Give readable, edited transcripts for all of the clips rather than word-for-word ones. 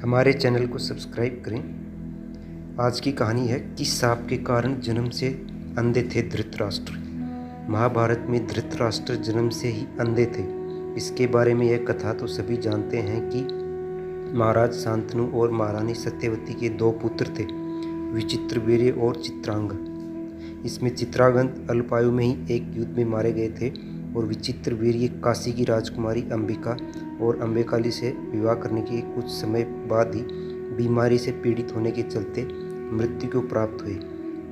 हमारे चैनल को सब्सक्राइब करें। आज की कहानी है कि सांप के कारण जन्म से अंधे थे धृतराष्ट्र। महाभारत में धृतराष्ट्र जन्म से ही अंधे थे। इसके बारे में यह कथा तो सभी जानते हैं कि महाराज शांतनु और महारानी सत्यवती के दो पुत्र थे, विचित्रवीर्य और चित्रांगद। इसमें चित्रांगद अल्पायु में ही एक युद्ध में मारे गए थे और विचित्रवीर्य काशी की राजकुमारी अंबिका और अंबिकाली से विवाह करने के कुछ समय बाद ही बीमारी से पीड़ित होने के चलते मृत्यु को प्राप्त हुए।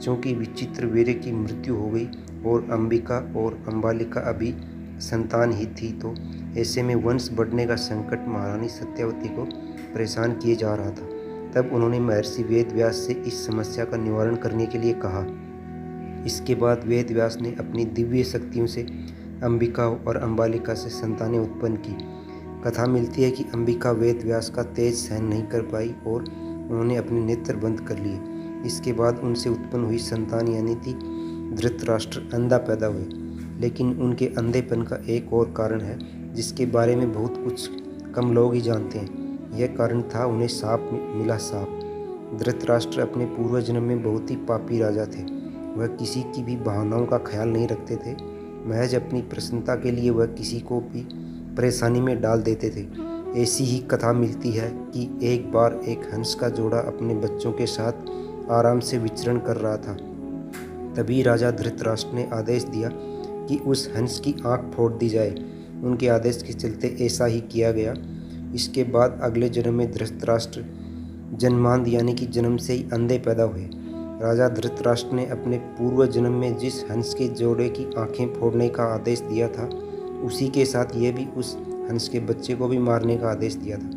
क्योंकि विचित्रवीर्य की मृत्यु हो गई और अंबिका और अंबालिका अभी संतान ही थी, तो ऐसे में वंश बढ़ने का संकट महारानी सत्यवती को परेशान किए जा रहा था। तब उन्होंने महर्षि वेदव्यास से इस समस्या का निवारण करने के लिए कहा। इसके बाद वेदव्यास ने अपनी दिव्य शक्तियों से अंबिका और अंबालिका से संतानें उत्पन्न की। कथा मिलती है कि अंबिका वेदव्यास का तेज सहन नहीं कर पाई और उन्होंने अपने नेत्र बंद कर लिए। इसके बाद उनसे उत्पन्न हुई संतान यानी थी धृतराष्ट्र अंधा पैदा हुए। लेकिन उनके अंधेपन का एक और कारण है जिसके बारे में बहुत कुछ कम लोग ही जानते हैं। यह कारण था उन्हें सांप मिला। सांप। धृतराष्ट्र अपने पूर्व जन्म में बहुत ही पापी राजा थे। वह किसी की भी भावनाओं का ख्याल नहीं रखते थे। महज अपनी प्रसन्नता के लिए वह किसी को भी परेशानी में डाल देते थे। ऐसी ही कथा मिलती है कि एक बार एक हंस का जोड़ा अपने बच्चों के साथ आराम से विचरण कर रहा था। तभी राजा धृतराष्ट्र ने आदेश दिया कि उस हंस की आंख फोड़ दी जाए। उनके आदेश के चलते ऐसा ही किया गया। इसके बाद अगले जन्म में धृतराष्ट्र जन्मांध यानी कि जन्म से ही अंधे पैदा हुए। राजा धृतराष्ट्र ने अपने पूर्व जन्म में जिस हंस के जोड़े की आंखें फोड़ने का आदेश दिया था, उसी के साथ यह भी उस हंस के बच्चे को भी मारने का आदेश दिया था।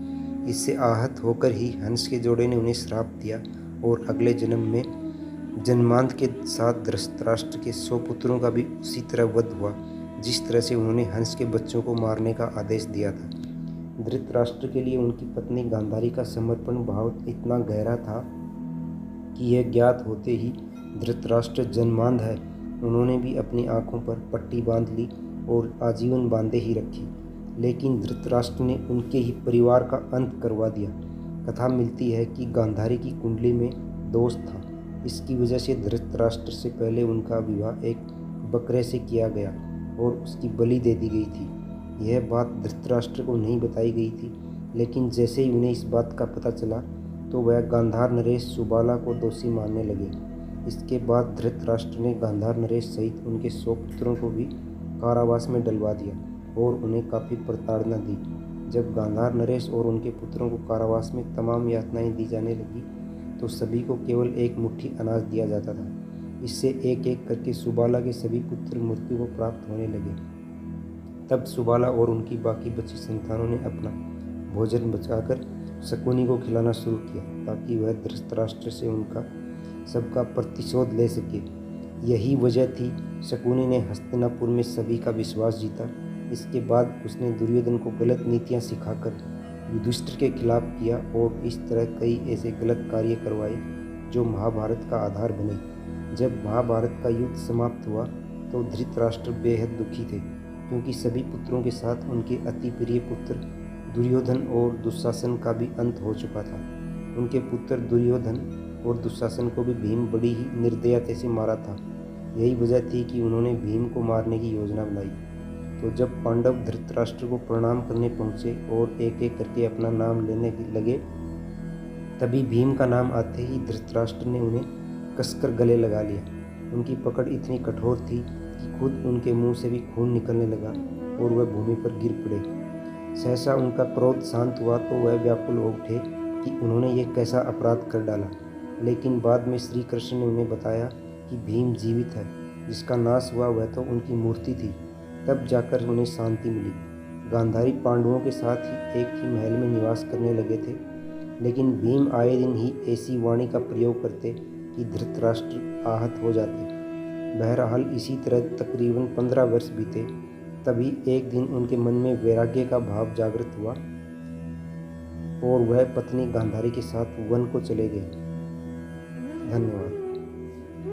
इससे आहत होकर ही हंस के जोड़े ने उन्हें श्राप दिया और अगले जन्म में जन्मांध के साथ धृतराष्ट्र के 100 पुत्रों का भी उसी तरह वध हुआ, जिस तरह से उन्होंने हंस के बच्चों को मारने का आदेश दिया था। धृतराष्ट्र के लिए उनकी पत्नी गांधारी का समर्पण भाव इतना गहरा था कि यह ज्ञात होते ही धृतराष्ट्र जन्मांध है, उन्होंने भी अपनी आंखों पर पट्टी बांध ली और आजीवन बांधे ही रखी। लेकिन धृतराष्ट्र ने उनके ही परिवार का अंत करवा दिया। कथा मिलती है कि गांधारी की कुंडली में दोष था। इसकी वजह से धृतराष्ट्र से पहले उनका विवाह एक बकरे से किया गया और उसकी बलि दे दी गई थी। यह बात धृतराष्ट्र को नहीं बताई गई थी, लेकिन जैसे ही उन्हें इस बात का पता चला तो वह गांधार नरेश सुबाला को दोषी मानने लगे। इसके बाद धृतराष्ट्र ने गांधार नरेश सहित उनके 100 पुत्रों को भी कारावास में डलवा दिया और उन्हें काफ़ी प्रताड़ना दी। जब गांधार नरेश और उनके पुत्रों को कारावास में तमाम यातनाएं दी जाने लगी तो सभी को केवल एक मुट्ठी अनाज दिया जाता था। इससे एक एक करके सुबाला के सभी पुत्र मृत्यु को प्राप्त होने लगे। तब सुबाला और उनकी बाकी बची संतानों ने अपना भोजन बचाकर शकुनी को खिलाना शुरू किया ताकि वह धृतराष्ट्र से उनका सबका प्रतिशोध ले सके। यही वजह थी शकुनी ने हस्तिनापुर में सभी का विश्वास जीता। इसके बाद उसने दुर्योधन को गलत नीतियां सिखाकर युधिष्ठिर के खिलाफ किया और इस तरह कई ऐसे गलत कार्य करवाए जो महाभारत का आधार बने। जब महाभारत का युद्ध समाप्त हुआ तो धृतराष्ट्र बेहद दुखी थे, क्योंकि सभी पुत्रों के साथ उनके अति प्रिय पुत्र दुर्योधन और दुशासन का भी अंत हो चुका था। उनके पुत्र दुर्योधन और दुशासन को भी भीम बड़ी ही निर्दयता से मारा था। यही वजह थी कि उन्होंने भीम को मारने की योजना बनाई। तो जब पांडव धृतराष्ट्र को प्रणाम करने पहुंचे और एक एक करके अपना नाम लेने लगे, तभी भीम का नाम आते ही धृतराष्ट्र ने उन्हें कसकर गले लगा लिया। उनकी पकड़ इतनी कठोर थी कि खुद उनके मुंह से भी खून निकलने लगा और वह भूमि पर गिर पड़े। सहसा उनका क्रोध शांत हुआ तो वह व्याकुल हो उठे कि उन्होंने ये कैसा अपराध कर डाला। लेकिन बाद में श्री कृष्ण ने उन्हें बताया कि भीम जीवित है, जिसका नाश हुआ वह तो उनकी मूर्ति थी। तब जाकर उन्हें शांति मिली। गांधारी पांडवों के साथ ही एक ही महल में निवास करने लगे थे, लेकिन भीम आए दिन ही ऐसी वाणी का प्रयोग करते कि धृतराष्ट्र आहत हो जाते। बहरहाल इसी तरह तकरीबन 15 वर्ष बीते। तभी एक दिन उनके मन में वैराग्य का भाव जागृत हुआ और वह पत्नी गांधारी के साथ वन को चले गए। धन्यवाद।